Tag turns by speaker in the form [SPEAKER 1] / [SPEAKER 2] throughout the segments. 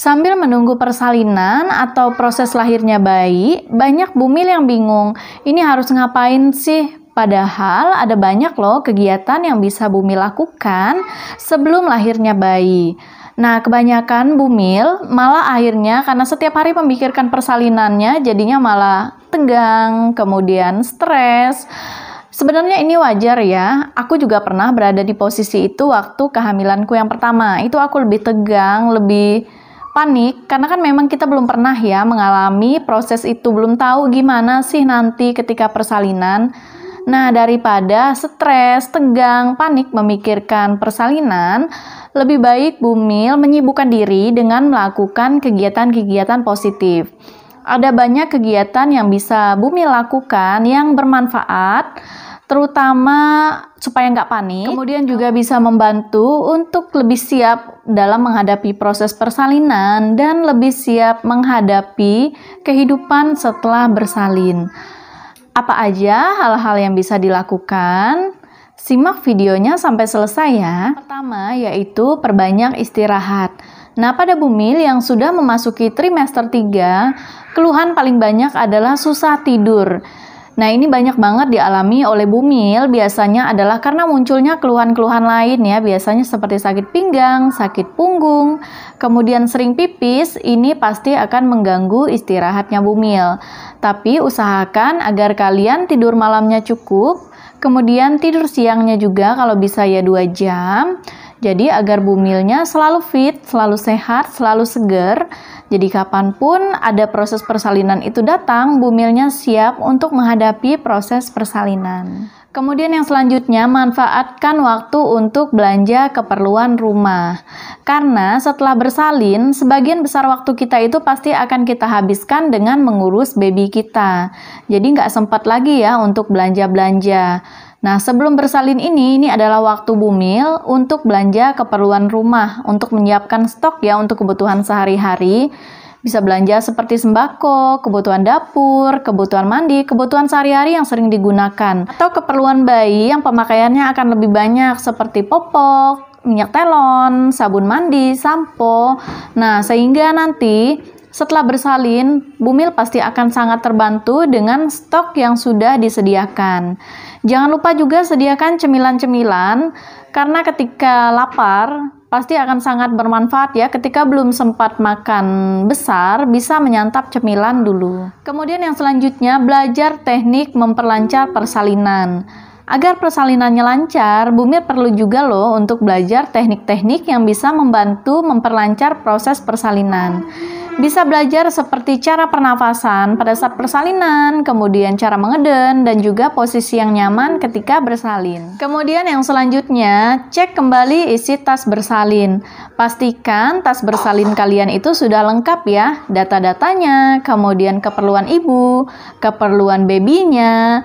[SPEAKER 1] Sambil menunggu persalinan atau proses lahirnya bayi, banyak bumil yang bingung, ini harus ngapain sih? Padahal ada banyak loh kegiatan yang bisa bumil lakukan sebelum lahirnya bayi. Nah, kebanyakan bumil malah akhirnya karena setiap hari memikirkan persalinannya jadinya malah tegang, kemudian stres. Sebenarnya ini wajar ya, aku juga pernah berada di posisi itu waktu kehamilanku yang pertama. Itu aku lebih tegang, lebih panik, karena kan memang kita belum pernah ya mengalami proses itu, belum tahu gimana sih nanti ketika persalinan. Nah, daripada stres, tegang, panik memikirkan persalinan, lebih baik bumil menyibukkan diri dengan melakukan kegiatan-kegiatan positif. Ada banyak kegiatan yang bisa bumil lakukan yang bermanfaat, terutama supaya nggak panik, kemudian juga bisa membantu untuk lebih siap dalam menghadapi proses persalinan dan lebih siap menghadapi kehidupan setelah bersalin. Apa aja hal-hal yang bisa dilakukan? Simak videonya sampai selesai ya. Pertama yaitu perbanyak istirahat. Nah, pada bumil yang sudah memasuki trimester 3, keluhan paling banyak adalah susah tidur. Nah, ini banyak banget dialami oleh bumil, biasanya adalah karena munculnya keluhan-keluhan lain ya, biasanya seperti sakit pinggang, sakit punggung, kemudian sering pipis, ini pasti akan mengganggu istirahatnya bumil. Tapi usahakan agar kalian tidur malamnya cukup, kemudian tidur siangnya juga kalau bisa ya 2 jam. Jadi agar bumilnya selalu fit, selalu sehat, selalu seger. Jadi kapanpun ada proses persalinan itu datang, bumilnya siap untuk menghadapi proses persalinan. Kemudian yang selanjutnya, manfaatkan waktu untuk belanja keperluan rumah. Karena setelah bersalin, sebagian besar waktu kita itu pasti akan kita habiskan dengan mengurus baby kita. Jadi nggak sempat lagi ya untuk belanja-belanja. Nah, sebelum bersalin ini adalah waktu bumil untuk belanja keperluan rumah, untuk menyiapkan stok ya untuk kebutuhan sehari-hari. Bisa belanja seperti sembako, kebutuhan dapur, kebutuhan mandi, kebutuhan sehari-hari yang sering digunakan. Atau keperluan bayi yang pemakaiannya akan lebih banyak seperti popok, minyak telon, sabun mandi, sampo. Nah, sehingga nanti setelah bersalin, bumil pasti akan sangat terbantu dengan stok yang sudah disediakan. Jangan lupa juga sediakan cemilan-cemilan, karena ketika lapar, pasti akan sangat bermanfaat ya. Ketika belum sempat makan besar, bisa menyantap cemilan dulu. Kemudian yang selanjutnya, belajar teknik memperlancar persalinan. Agar persalinannya lancar, bumil perlu juga loh untuk belajar teknik-teknik yang bisa membantu memperlancar proses persalinan. Bisa belajar seperti cara pernafasan pada saat persalinan, kemudian cara mengeden, dan juga posisi yang nyaman ketika bersalin. Kemudian yang selanjutnya, cek kembali isi tas bersalin. Pastikan tas bersalin kalian itu sudah lengkap ya, data-datanya, kemudian keperluan ibu, keperluan babynya,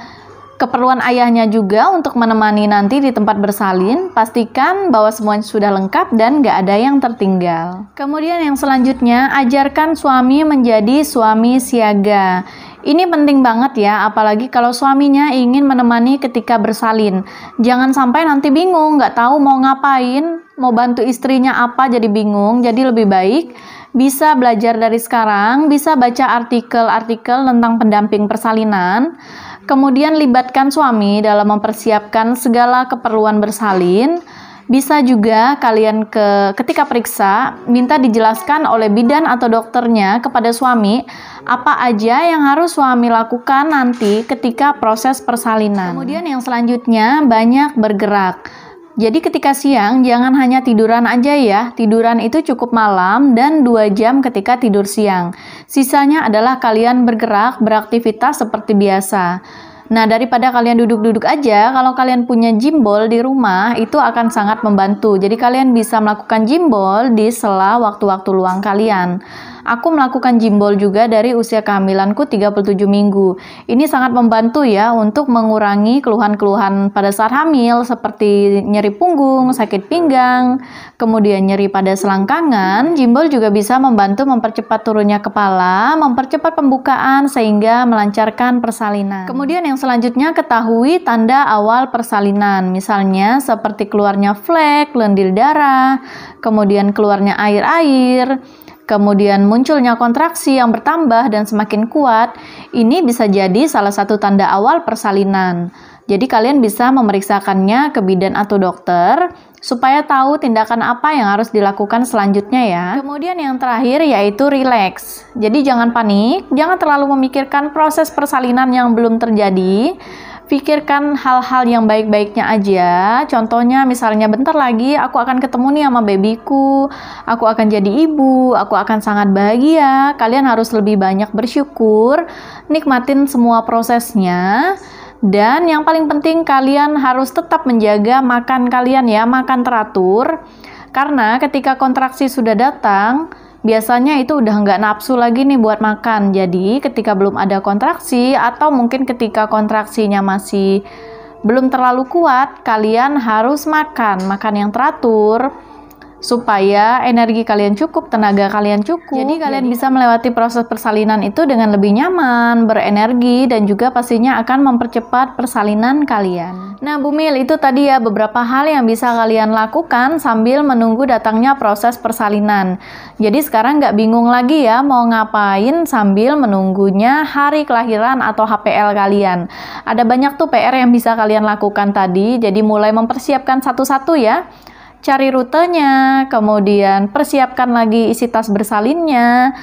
[SPEAKER 1] keperluan ayahnya juga untuk menemani nanti di tempat bersalin. Pastikan bahwa semuanya sudah lengkap dan gak ada yang tertinggal. Kemudian yang selanjutnya, ajarkan suami menjadi suami siaga. Ini penting banget ya, apalagi kalau suaminya ingin menemani ketika bersalin. Jangan sampai nanti bingung, gak tahu mau ngapain, mau bantu istrinya apa jadi bingung. Jadi lebih baik bisa belajar dari sekarang, bisa baca artikel-artikel tentang pendamping persalinan. Kemudian libatkan suami dalam mempersiapkan segala keperluan bersalin. Bisa juga kalian ketika periksa, minta dijelaskan oleh bidan atau dokternya kepada suami apa aja yang harus suami lakukan nanti ketika proses persalinan. Kemudian yang selanjutnya, banyak bergerak. Jadi ketika siang jangan hanya tiduran aja ya, tiduran itu cukup malam dan 2 jam ketika tidur siang. Sisanya adalah kalian bergerak, beraktivitas seperti biasa. Nah, daripada kalian duduk-duduk aja, kalau kalian punya gym ball di rumah, itu akan sangat membantu. Jadi kalian bisa melakukan gym ball di sela waktu-waktu luang kalian. Aku melakukan gym ball juga dari usia kehamilanku 37 minggu. Ini sangat membantu ya untuk mengurangi keluhan-keluhan pada saat hamil seperti nyeri punggung, sakit pinggang, kemudian nyeri pada selangkangan. Gym ball juga bisa membantu mempercepat turunnya kepala, mempercepat pembukaan sehingga melancarkan persalinan. Kemudian yang selanjutnya, ketahui tanda awal persalinan. Misalnya seperti keluarnya flek, lendir darah, kemudian keluarnya air-air, kemudian munculnya kontraksi yang bertambah dan semakin kuat, ini bisa jadi salah satu tanda awal persalinan. Jadi kalian bisa memeriksakannya ke bidan atau dokter supaya tahu tindakan apa yang harus dilakukan selanjutnya ya. Kemudian yang terakhir yaitu rileks. Jadi jangan panik, jangan terlalu memikirkan proses persalinan yang belum terjadi. Pikirkan hal-hal yang baik-baiknya aja. Contohnya misalnya bentar lagi aku akan ketemu nih sama babyku, aku akan jadi ibu, aku akan sangat bahagia. Kalian harus lebih banyak bersyukur, nikmatin semua prosesnya. Dan yang paling penting kalian harus tetap menjaga makan kalian ya, makan teratur. Karena ketika kontraksi sudah datang, biasanya itu udah nggak nafsu lagi nih buat makan. Jadi ketika belum ada kontraksi atau mungkin ketika kontraksinya masih belum terlalu kuat, kalian harus makan yang teratur supaya energi kalian cukup, tenaga kalian cukup. Jadi kalian bisa melewati proses persalinan itu dengan lebih nyaman, berenergi, dan juga pastinya akan mempercepat persalinan kalian. Nah Bumil, itu tadi ya beberapa hal yang bisa kalian lakukan sambil menunggu datangnya proses persalinan. Jadi sekarang nggak bingung lagi ya mau ngapain sambil menunggunya hari kelahiran atau HPL kalian. Ada banyak tuh PR yang bisa kalian lakukan tadi, jadi mulai mempersiapkan satu-satu ya. Cari rutenya, kemudian persiapkan lagi isi tas bersalinnya,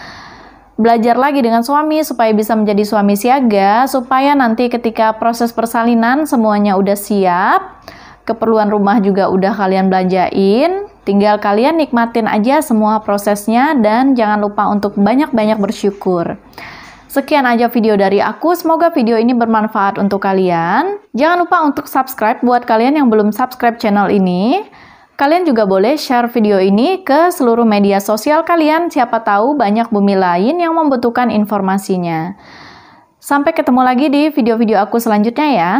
[SPEAKER 1] belajar lagi dengan suami supaya bisa menjadi suami siaga, supaya nanti ketika proses persalinan semuanya udah siap, keperluan rumah juga udah kalian belanjain, tinggal kalian nikmatin aja semua prosesnya dan jangan lupa untuk banyak-banyak bersyukur. Sekian aja video dari aku, semoga video ini bermanfaat untuk kalian. Jangan lupa untuk subscribe buat kalian yang belum subscribe channel ini. Kalian juga boleh share video ini ke seluruh media sosial kalian, siapa tahu banyak bumi lain yang membutuhkan informasinya. Sampai ketemu lagi di video-video aku selanjutnya ya.